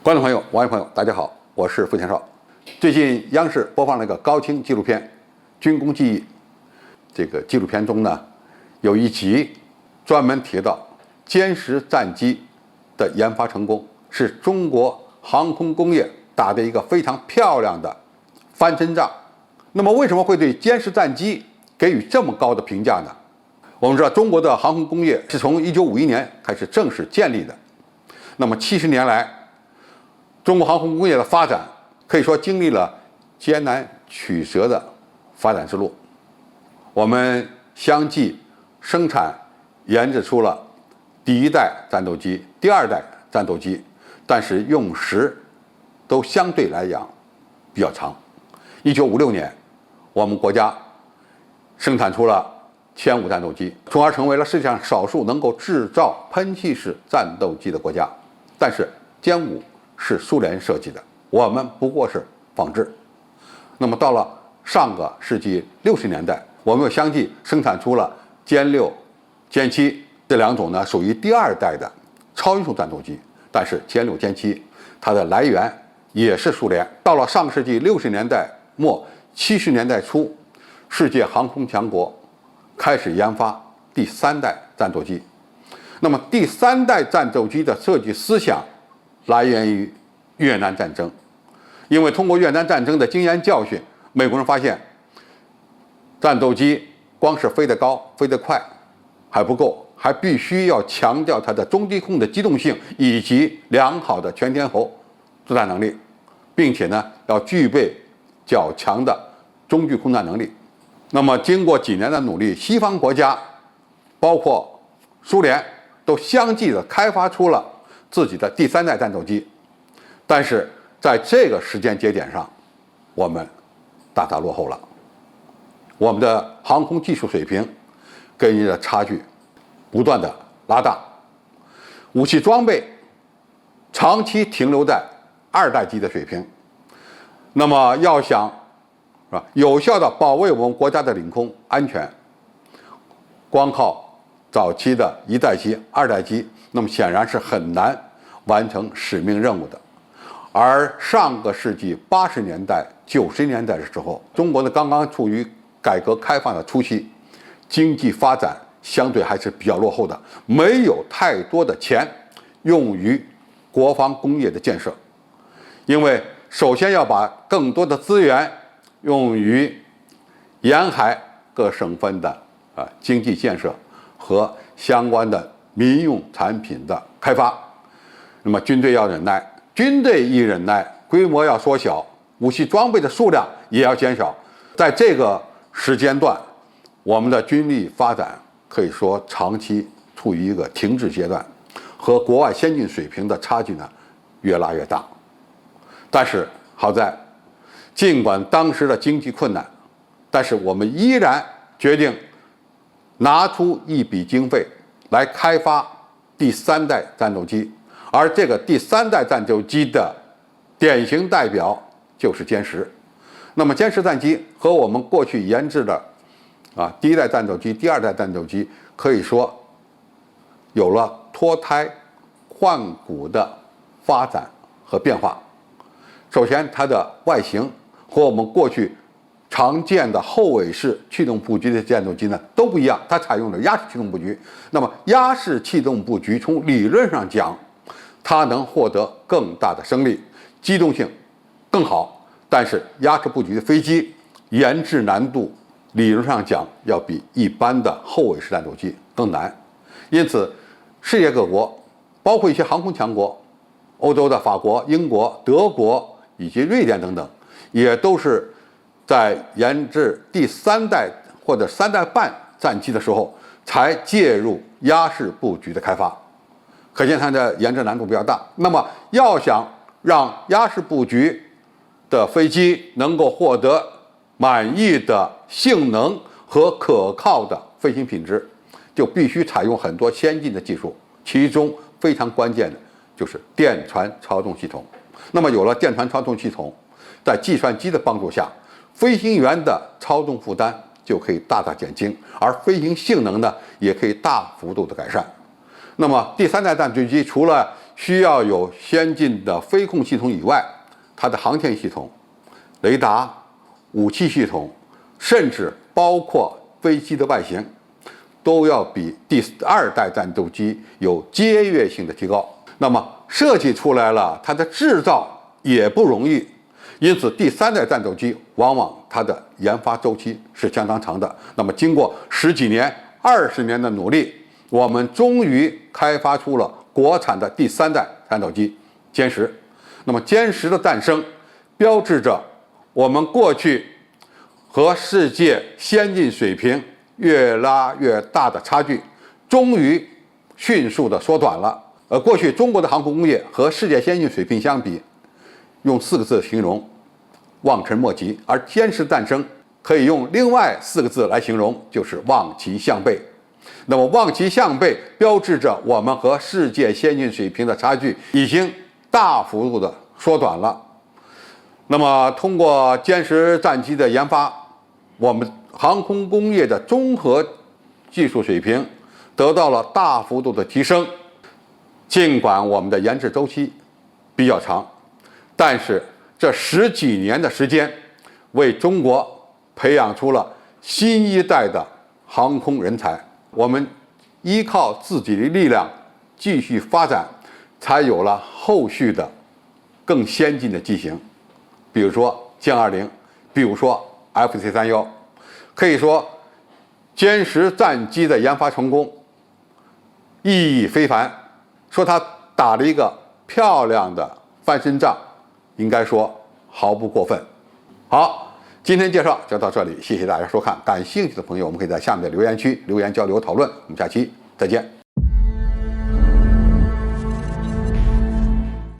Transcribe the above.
观众朋友、网友朋友，大家好，我是付天少。最近央视播放了一个高清纪录片《军工记忆》。这个纪录片中呢，有一集专门提到歼十战机的研发成功是中国航空工业打的一个非常漂亮的翻身仗。那么为什么会对歼十战机给予这么高的评价呢？我们知道，中国的航空工业是从1951年开始正式建立的。那么70年来，中国航空工业的发展可以说经历了艰难曲折的发展之路。我们相继生产研制出了第一代战斗机、第二代战斗机，但是用时都相对来讲比较长。1956年，我们国家生产出了歼五战斗机，从而成为了世界上少数能够制造喷气式战斗机的国家。但是歼五是苏联设计的，我们不过是仿制。那么到了上个世纪60年代，我们又相继生产出了歼六、歼七这两种呢，属于第二代的超音速战斗机。但是歼六、歼七它的来源也是苏联。到了上个世纪60年代末、70年代初，世界航空强国开始研发第三代战斗机。那么第三代战斗机的设计思想来源于越南战争，因为通过越南战争的经验教训，美国人发现战斗机光是飞得高、飞得快还不够，还必须要强调它的中低空的机动性以及良好的全天候作战能力，并且呢要具备较强的中距空战能力。那么经过几年的努力，西方国家包括苏联都相继的开发出了自己的第三代战斗机，但是在这个时间节点上，我们大大落后了。我们的航空技术水平跟人家的差距不断的拉大，武器装备长期停留在二代机的水平。那么要想是吧，有效的保卫我们国家的领空安全，光靠早期的一代机、二代机，那么显然是很难完成使命任务的。而上个世纪80年代、90年代的时候，中国呢刚刚处于改革开放的初期，经济发展相对还是比较落后的，没有太多的钱用于国防工业的建设，因为首先要把更多的资源用于沿海各省份的经济建设和相关的民用产品的开发。那么军队要忍耐，军队一忍耐，规模要缩小，武器装备的数量也要减少。在这个时间段，我们的军力发展可以说长期处于一个停滞阶段，和国外先进水平的差距呢越拉越大。但是好在，尽管当时的经济困难，但是我们依然决定拿出一笔经费来开发第三代战斗机，而这个第三代战斗机的典型代表就是歼十。那么歼十战机和我们过去研制的第一代战斗机、第二代战斗机可以说有了脱胎换骨的发展和变化。首先，它的外形和我们过去常见的后尾式气动布局的战斗机呢都不一样，它采用了压式气动布局。那么压式气动布局从理论上讲，它能获得更大的升力，机动性更好，但是压式布局的飞机研制难度理论上讲要比一般的后尾式战斗机更难。因此世界各国包括一些航空强国，欧洲的法国、英国、德国以及瑞典等等，也都是在研制第三代或者三代半战机的时候才介入压式布局的开发，可见它的研制难度比较大。那么要想让压式布局的飞机能够获得满意的性能和可靠的飞行品质，就必须采用很多先进的技术，其中非常关键的就是电传操纵系统。那么有了电传操纵系统，在计算机的帮助下，飞行员的操纵负担就可以大大减轻，而飞行性能呢也可以大幅度的改善。那么第三代战斗机除了需要有先进的飞控系统以外，它的航天系统、雷达、武器系统，甚至包括飞机的外形，都要比第2代战斗机有阶跃性的提高。那么设计出来了，它的制造也不容易，因此第3代战斗机往往它的研发周期是相当长的。那么经过10几年、20年的努力，我们终于开发出了国产的第3代战斗机歼10。那么歼10的诞生，标志着我们过去和世界先进水平越拉越大的差距，终于迅速的缩短了。过去中国的航空工业和世界先进水平相比，用4个字形容，望尘莫及。而歼10诞生，可以用另外4个字来形容，就是望其项背。那么望其项背，标志着我们和世界先进水平的差距已经大幅度的缩短了。那么通过歼10战机的研发，我们航空工业的综合技术水平得到了大幅度的提升。尽管我们的研制周期比较长，但是这10几年的时间，为中国培养出了新一代的航空人才。我们依靠自己的力量继续发展，才有了后续的更先进的机型，比如说歼20，比如说 FC31。可以说，歼10战机的研发成功意义非凡，说它打了一个漂亮的翻身仗，应该说毫不过分。好，今天介绍就到这里，谢谢大家收看。感兴趣的朋友，我们可以在下面的留言区留言交流讨论。我们下期再见。